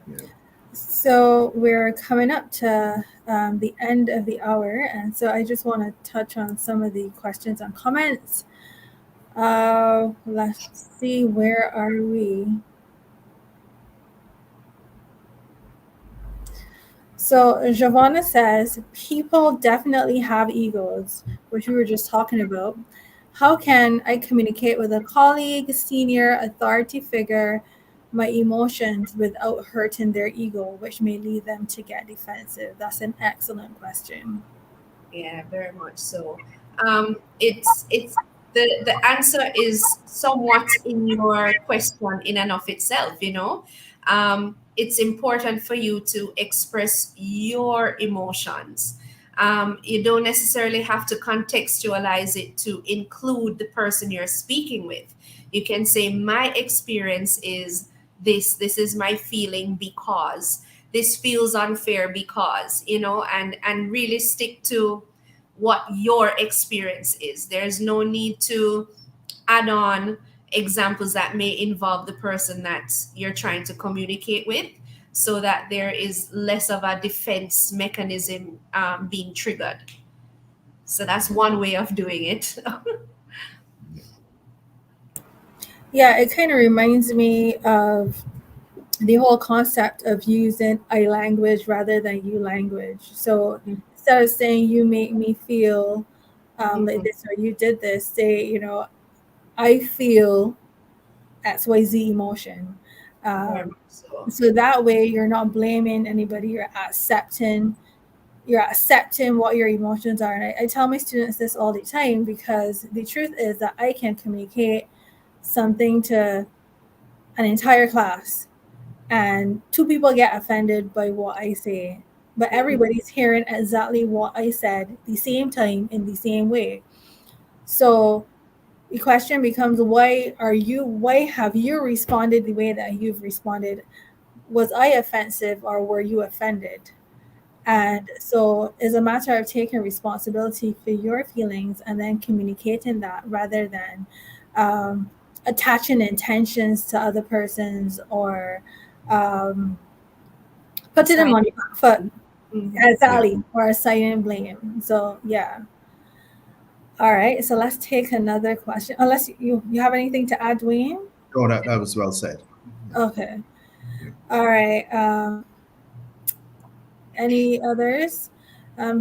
yeah. So we're coming up to the end of the hour, and so I just want to touch on some of the questions and comments. Let's see, where are we? So Giovanna says people definitely have egos, which we were just talking about. How can I communicate with a colleague, senior, authority figure, my emotions without hurting their ego, which may lead them to get defensive? That's an excellent question. Yeah, very much so. It's the answer is somewhat in your question in and of itself. It's important for you to express your emotions. You don't necessarily have to contextualize it to include the person you're speaking with. You can say, my experience is this is my feeling because. this feels unfair because, and really stick to what your experience is. There's no need to add on examples that may involve the person that you're trying to communicate with, so that there is less of a defense mechanism being triggered. So that's one way of doing it. Yeah, it kind of reminds me of the whole concept of using I language rather than you language. So instead of saying you make me feel like this or you did this, say, I feel XYZ emotion. So that way you're not blaming anybody, you're accepting what your emotions are. And I tell my students this all the time, because the truth is that I can communicate something to an entire class and two people get offended by what I say, but everybody's hearing exactly what I said the same time in the same way. So the question becomes, why have you responded the way that you've responded? Was I offensive or were you offended? And so it's a matter of taking responsibility for your feelings and then communicating that, rather than attaching intentions to other persons, or putting them on your back foot, exactly, or assigning blame. So yeah. All right, so let's take another question. Unless you have anything to add, Dwayne? Oh, that was well said. Okay. All right. Any others?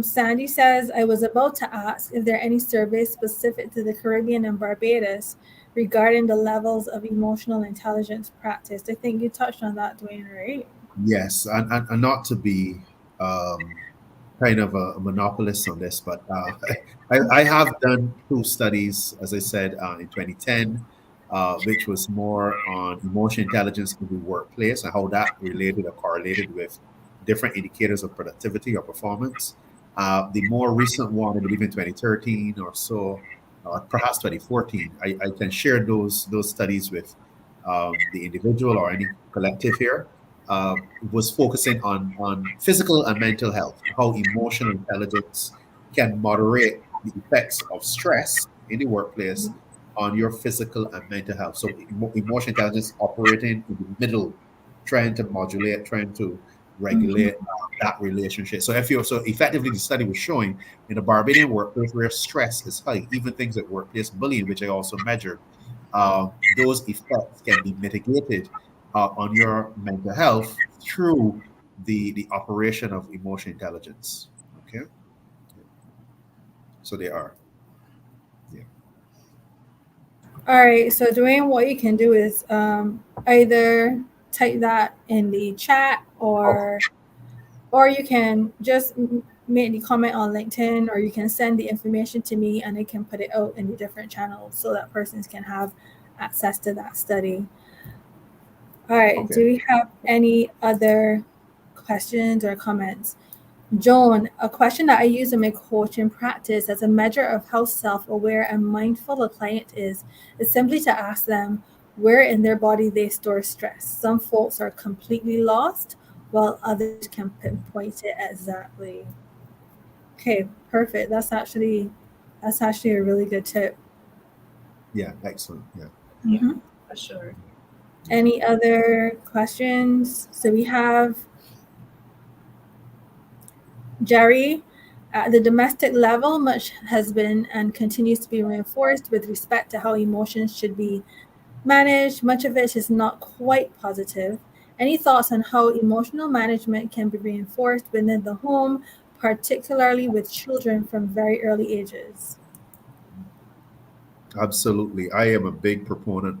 Sandy says, I was about to ask if there are any surveys specific to the Caribbean and Barbados regarding the levels of emotional intelligence practiced. I think you touched on that, Dwayne, right? Yes, and not to be kind of a monopolist on this, but I have done two studies, as I said, in 2010, which was more on emotional intelligence in the workplace and how that related or correlated with different indicators of productivity or performance. The more recent one, I believe in 2013 or so, perhaps 2014, I can share those studies with the individual or any collective here. Was focusing on physical and mental health, how emotional intelligence can moderate the effects of stress in the workplace on your physical and mental health. So emotional intelligence operating in the middle, trying to modulate, trying to regulate that relationship. So effectively the study was showing in a Barbadian workplace where stress is high, even things like workplace bullying, which I also measured, those effects can be mitigated on your mental health through the operation of emotional intelligence. Okay, so they are. Yeah. All right, so Dwayne, what you can do is either type that in the chat, Oh, or you can just make the comment on LinkedIn, or you can send the information to me and I can put it out in the different channels so that persons can have access to that study. All right, okay. do we have any other questions or comments? Joan, a question that I use in my coaching practice as a measure of how self-aware and mindful a client is simply to ask them where in their body they store stress. Some folks are completely lost, while others can pinpoint it exactly. Okay, perfect. That's actually a really good tip. Yeah, excellent. Yeah. Mhm. For sure. Any other questions? So we have Jerry. At the domestic level, much has been and continues to be reinforced with respect to how emotions should be managed. Much of it is not quite positive. Any thoughts on how emotional management can be reinforced within the home, particularly with children from very early ages? Absolutely. I am a big proponent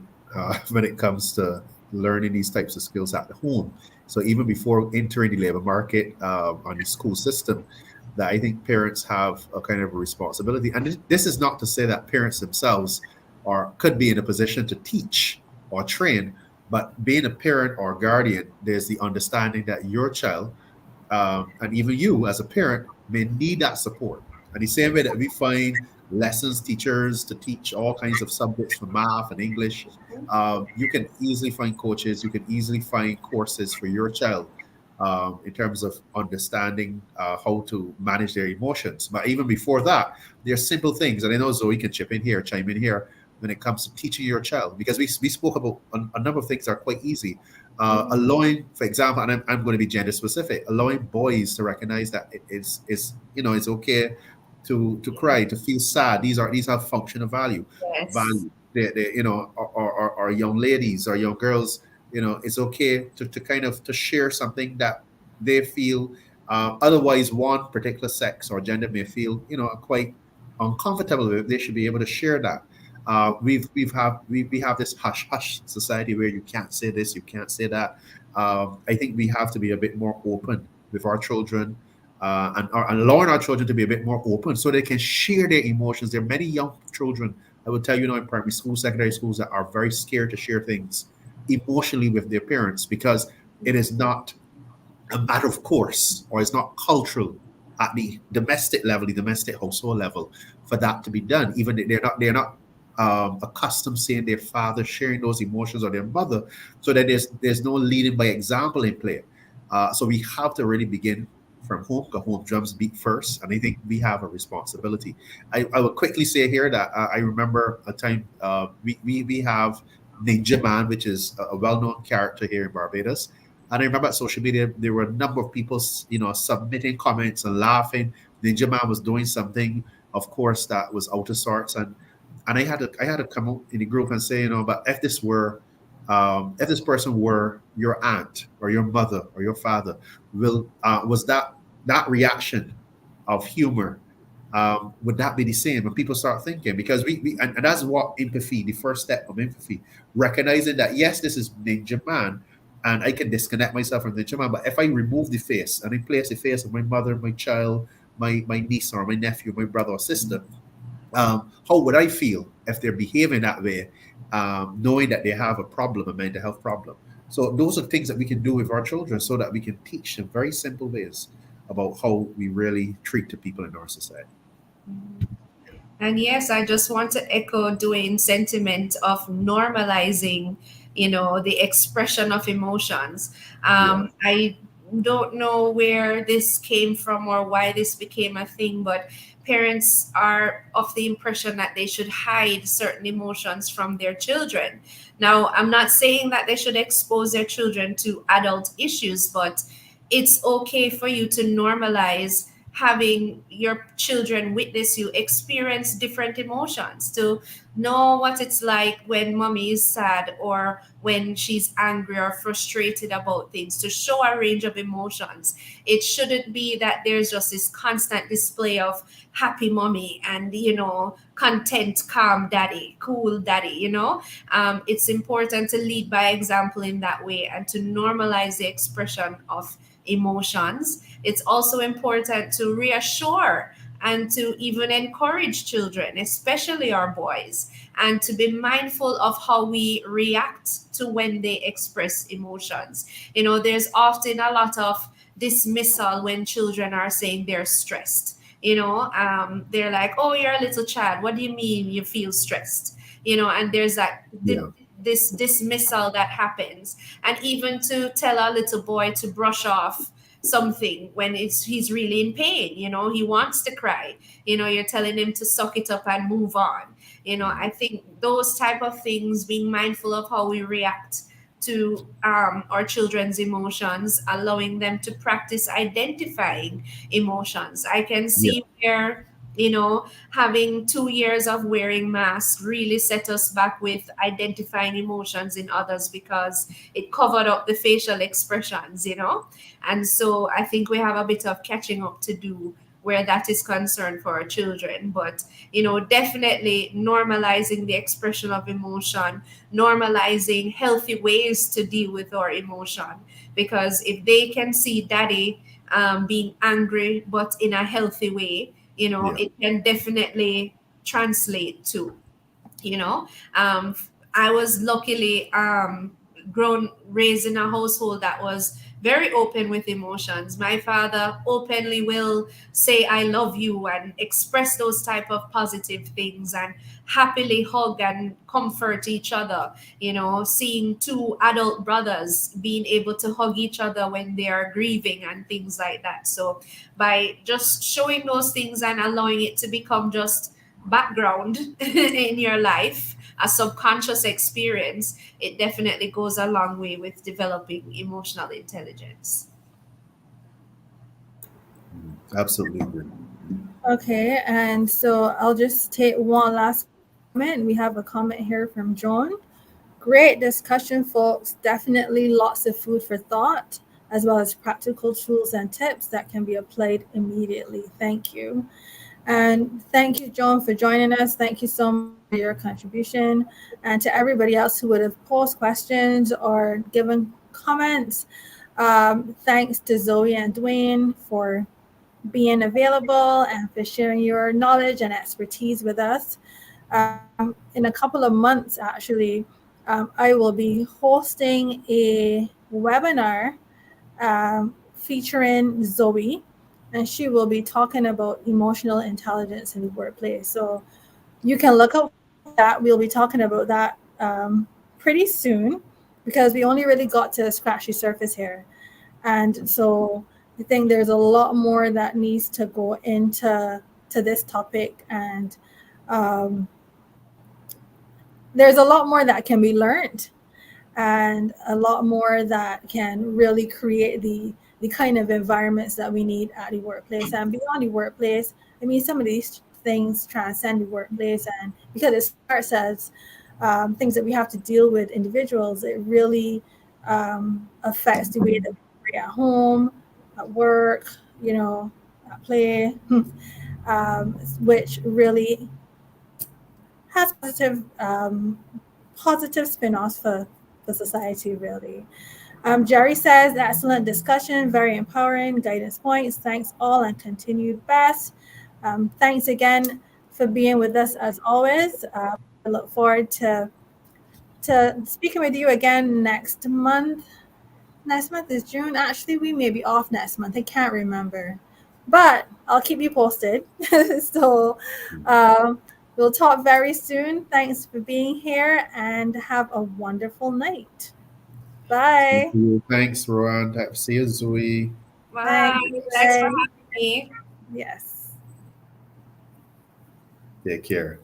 when it comes to learning these types of skills at home. So even before entering the labor market on the school system, that I think parents have a kind of a responsibility. And this is not to say that parents themselves could be in a position to teach or train, but being a parent or guardian, there's the understanding that your child and even you as a parent may need that support. And the same way that we find lessons teachers to teach all kinds of subjects for math and English, you can easily find coaches, you can easily find courses for your child in terms of understanding how to manage their emotions. But even before that, there's simple things, and I know Zoe can chime in here when it comes to teaching your child, because we spoke about a number of things that are quite easy. Allowing, for example, and I'm going to be gender specific, allowing boys to recognize that it's it's okay to cry, to feel sad. These have functional Yes. value. They or young ladies or young girls, it's okay to kind of to share something that they feel otherwise one particular sex or gender may feel quite uncomfortable with. They should be able to share that. We have this hush hush society where you can't say this, you can't say that. I think we have to be a bit more open with our children, and allowing our children to be a bit more open so they can share their emotions. There are many young children, I will tell you now, in primary school, secondary schools, that are very scared to share things emotionally with their parents because it is not a matter of course, or it's not cultural at the domestic level, the domestic household level, for that to be done. Even they're not accustomed seeing their father sharing those emotions or their mother, so that there's no leading by example in play. So we have to really begin from home. The home drums beat first, and I think we have a responsibility. I will quickly say here that I remember a time we have Ninja Man, which is a well-known character here in Barbados. And I remember at social media, there were a number of people, submitting comments and laughing. Ninja Man was doing something, of course, that was out of sorts, and I had to come out in the group and say, but if this person were your aunt or your mother or your father, will was that reaction of humor, would that be the same? And people start thinking, because and that's what empathy, the first step of empathy, recognizing that yes, this is Ninja Man, and I can disconnect myself from Ninja Man. But if I remove the face and I place the face of my mother, my child, my niece or my nephew, my brother or sister, how would I feel if they're behaving that way, knowing that they have a problem, a mental health problem? So those are things that we can do with our children so that we can teach them very simple ways about how we really treat the people in our society. And yes, I just want to echo Dwayne's sentiment of normalizing, the expression of emotions. Yeah, I don't know where this came from or why this became a thing, but parents are of the impression that they should hide certain emotions from their children. Now, I'm not saying that they should expose their children to adult issues, but it's okay for you to normalize having your children witness you experience different emotions, to know what it's like when mommy is sad or when she's angry or frustrated about things, to show a range of emotions. It shouldn't be that there's just this constant display of happy mommy and content calm daddy, cool daddy. It's important to lead by example in that way and to normalize the expression of emotions. It's also important to reassure and to even encourage children, especially our boys, and to be mindful of how we react to when they express emotions. There's often a lot of dismissal when children are saying they're stressed. They're like, oh, you're a little child. What do you mean you feel stressed? And there's yeah, this dismissal that happens. And even to tell a little boy to brush off something when he's really in pain, he wants to cry, you're telling him to suck it up and move on. I think those type of things, being mindful of how we react to our children's emotions, allowing them to practice identifying emotions. I can yeah, see where having 2 years of wearing masks really set us back with identifying emotions in others, because it covered up the facial expressions. And so I think we have a bit of catching up to do where that is concerned for our children. But definitely normalizing the expression of emotion, normalizing healthy ways to deal with our emotion. Because if they can see daddy being angry but in a healthy way, yeah, it can definitely translate to, you know I was luckily grown raised in a household that was very open with emotions. My father openly will say I love you and express those type of positive things and happily hug and comfort each other. You know, seeing two adult brothers being able to hug each other when they are grieving and things like that. So by just showing those things and allowing it to become just background in your life, a subconscious experience, it definitely goes a long way with developing emotional intelligence. Absolutely agree. Okay, and so I'll just take one last comment. We have a comment here from Joan. Great discussion, folks. Definitely lots of food for thought, as well as practical tools and tips that can be applied immediately. Thank you. And thank you, Joan, for joining us. Thank you so much for your contribution. And to everybody else who would have posed questions or given comments, thanks to Zoey and Dwayne for being available and for sharing your knowledge and expertise with us. In a couple of months, actually, I will be hosting a webinar featuring Zoey, and she will be talking about emotional intelligence in the workplace. So you can look up that. We'll be talking about that pretty soon because we only really got to scratch the surface here. And so I think there's a lot more that needs to go into this topic, and um, there's a lot more that can be learned, and a lot more that can really create the kind of environments that we need at the workplace and beyond the workplace. I mean, some of these things transcend the workplace, and because it starts as things that we have to deal with individuals, it really affects the way that we operate at home, at work, at play, which really has positive spin-offs for society, really. Jerry says, excellent discussion, very empowering, guidance points. Thanks all and continued best. Thanks again for being with us as always. I look forward to speaking with you again next month. Next month is June. Actually, we may be off next month. I can't remember. But I'll keep you posted. So we'll talk very soon. Thanks for being here and have a wonderful night. Thank Bye. you. Thanks, Rowan. See you, Zoe. Bye. Thanks. Thanks for Bye. having me. Yes. Take care.